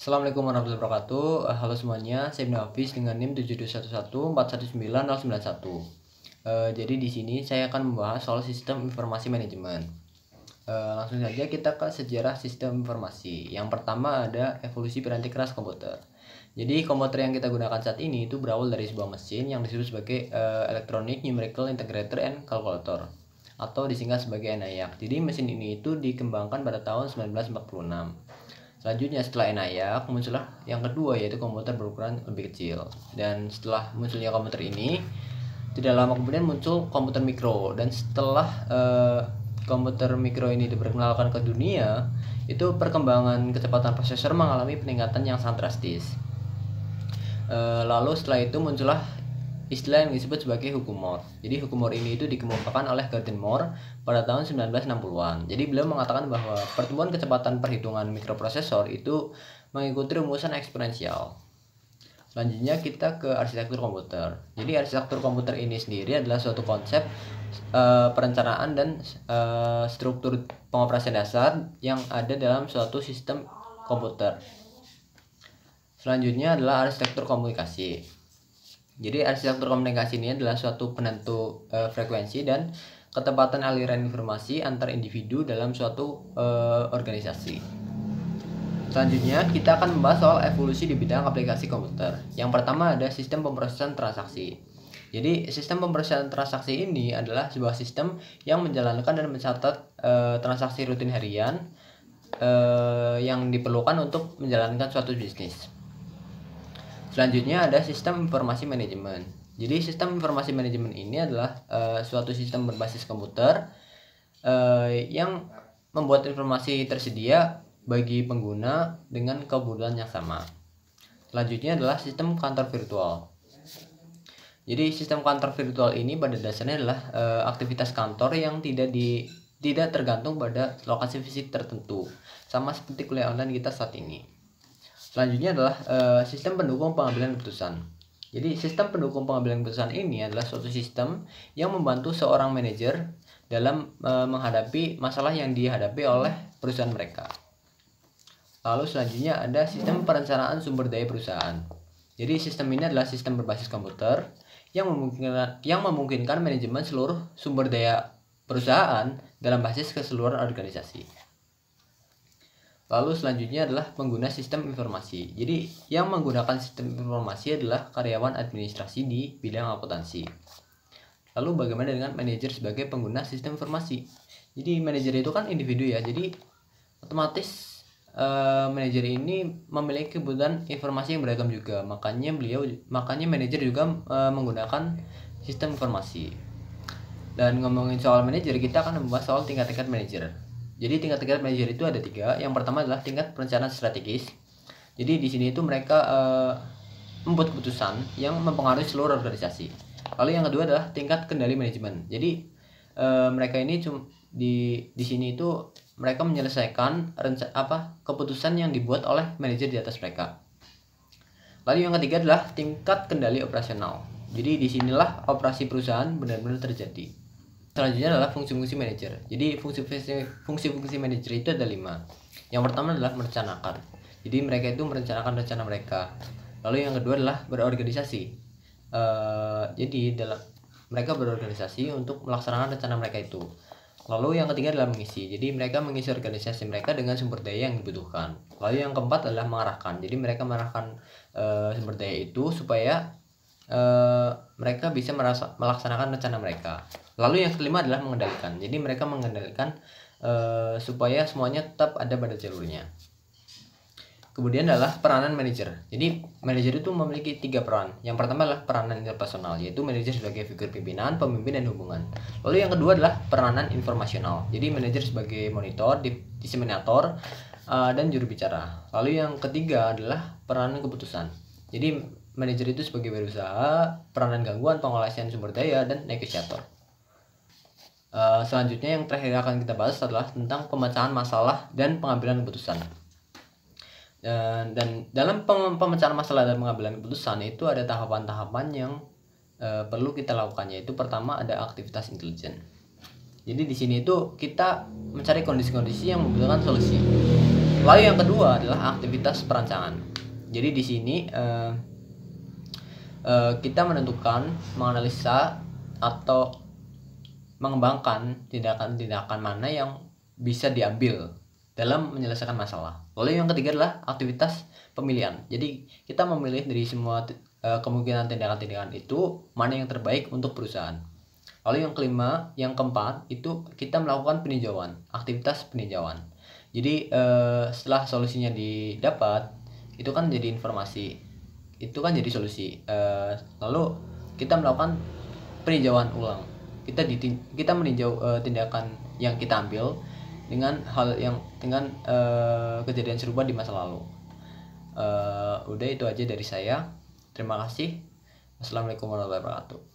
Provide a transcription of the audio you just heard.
Assalamualaikum warahmatullahi wabarakatuh. Halo semuanya, saya Ibnu Hafiz dengan NIM 721141991. Jadi di sini saya akan membahas soal sistem informasi manajemen. Langsung saja kita ke sejarah sistem informasi. Yang pertama ada evolusi piranti keras komputer. Jadi komputer yang kita gunakan saat ini itu berawal dari sebuah mesin yang disebut sebagai Electronic Numerical Integrator and Calculator atau disingkat sebagai ENIAC. Jadi mesin ini itu dikembangkan pada tahun 1946. Selanjutnya setelah ENIAC muncullah yang kedua, yaitu komputer berukuran lebih kecil. Dan setelah munculnya komputer ini, tidak lama kemudian muncul komputer mikro. Dan setelah komputer mikro ini diperkenalkan ke dunia, itu perkembangan kecepatan prosesor mengalami peningkatan yang sangat drastis. Lalu setelah itu muncullah istilah yang disebut sebagai hukum Moore. Jadi hukum Moore ini itu dikemukakan oleh Gordon Moore pada tahun 1960-an. Jadi beliau mengatakan bahwa pertumbuhan kecepatan perhitungan mikroprosesor itu mengikuti rumusan eksponensial. Selanjutnya kita ke arsitektur komputer. Jadi arsitektur komputer ini sendiri adalah suatu konsep perencanaan dan struktur pengoperasian dasar yang ada dalam suatu sistem komputer. Selanjutnya adalah arsitektur komunikasi. Jadi arsitektur komunikasi ini adalah suatu penentu frekuensi dan ketepatan aliran informasi antar individu dalam suatu organisasi. Selanjutnya kita akan membahas soal evolusi di bidang aplikasi komputer. Yang pertama ada sistem pemrosesan transaksi. Jadi sistem pemrosesan transaksi ini adalah sebuah sistem yang menjalankan dan mencatat transaksi rutin harian yang diperlukan untuk menjalankan suatu bisnis. Selanjutnya ada sistem informasi manajemen. Jadi sistem informasi manajemen ini adalah suatu sistem berbasis komputer yang membuat informasi tersedia bagi pengguna dengan kemudahan yang sama. Selanjutnya adalah sistem kantor virtual. Jadi sistem kantor virtual ini pada dasarnya adalah aktivitas kantor yang tidak tergantung pada lokasi fisik tertentu, sama seperti kuliah online kita saat ini. Selanjutnya adalah sistem pendukung pengambilan keputusan. Jadi sistem pendukung pengambilan keputusan ini adalah suatu sistem yang membantu seorang manajer dalam menghadapi masalah yang dihadapi oleh perusahaan mereka. Lalu selanjutnya ada sistem perencanaan sumber daya perusahaan. Jadi sistem ini adalah sistem berbasis komputer yang memungkinkan manajemen seluruh sumber daya perusahaan dalam basis keseluruhan organisasi. Lalu selanjutnya adalah pengguna sistem informasi. Jadi yang menggunakan sistem informasi adalah karyawan administrasi di bidang akuntansi. Lalu bagaimana dengan manajer sebagai pengguna sistem informasi? Jadi manajer itu kan individu ya. Jadi otomatis manajer ini memiliki kebutuhan informasi yang beragam juga. Makanya manajer juga menggunakan sistem informasi. Dan ngomongin soal manajer, kita akan membahas soal tingkat-tingkat manajer. Jadi tingkat-tingkat manajer itu ada 3. Yang pertama adalah tingkat perencanaan strategis. Jadi di sini itu mereka membuat keputusan yang mempengaruhi seluruh organisasi. Lalu yang kedua adalah tingkat kendali manajemen. Jadi mereka ini di sini itu mereka menyelesaikan keputusan yang dibuat oleh manajer di atas mereka. Lalu yang ketiga adalah tingkat kendali operasional. Jadi disinilah operasi perusahaan benar-benar terjadi. Selanjutnya adalah fungsi-fungsi manajer. Jadi fungsi-fungsi manajer itu ada 5. Yang pertama adalah merencanakan. Jadi mereka itu merencanakan rencana mereka. Lalu yang kedua adalah berorganisasi. Jadi mereka berorganisasi untuk melaksanakan rencana mereka itu. Lalu yang ketiga adalah mengisi. Jadi mereka mengisi organisasi mereka dengan sumber daya yang dibutuhkan. Lalu yang keempat adalah mengarahkan. Jadi mereka mengarahkan sumber daya itu supaya mereka bisa melaksanakan rencana mereka. Lalu yang kelima adalah mengendalikan. Jadi mereka mengendalikan supaya semuanya tetap ada pada jalurnya. Kemudian adalah peranan manajer. Jadi manajer itu memiliki 3 peran. Yang pertama adalah peranan interpersonal, yaitu manajer sebagai figur pimpinan, pemimpin, dan hubungan. Lalu yang kedua adalah peranan informasional. Jadi manajer sebagai monitor, diseminator, dan juru bicara. Lalu yang ketiga adalah peranan keputusan. Jadi manajer itu sebagai berusaha, peranan gangguan, pengolahan sumber daya, dan negosiator. Selanjutnya yang terakhir akan kita bahas adalah tentang pemecahan masalah dan pengambilan keputusan. Dan dalam pemecahan masalah dan pengambilan keputusan itu ada tahapan-tahapan yang perlu kita lakukan, yaitu pertama ada aktivitas intelijen. Jadi di sini itu kita mencari kondisi-kondisi yang membutuhkan solusi. Lalu yang kedua adalah aktivitas perancangan. Jadi di sini kita menentukan, menganalisa atau mengembangkan tindakan-tindakan mana yang bisa diambil dalam menyelesaikan masalah. Lalu yang ketiga adalah aktivitas pemilihan. Jadi kita memilih dari semua kemungkinan tindakan-tindakan itu mana yang terbaik untuk perusahaan. Lalu yang kelima, yang keempat itu kita melakukan peninjauan, aktivitas peninjauan. Jadi setelah solusinya didapat, itu kan jadi informasi, itu kan jadi solusi. Lalu kita melakukan peninjauan ulang. Kita meninjau tindakan yang kita ambil dengan kejadian serupa di masa lalu. Udah itu aja dari saya. Terima kasih. Wassalamualaikum warahmatullahi wabarakatuh.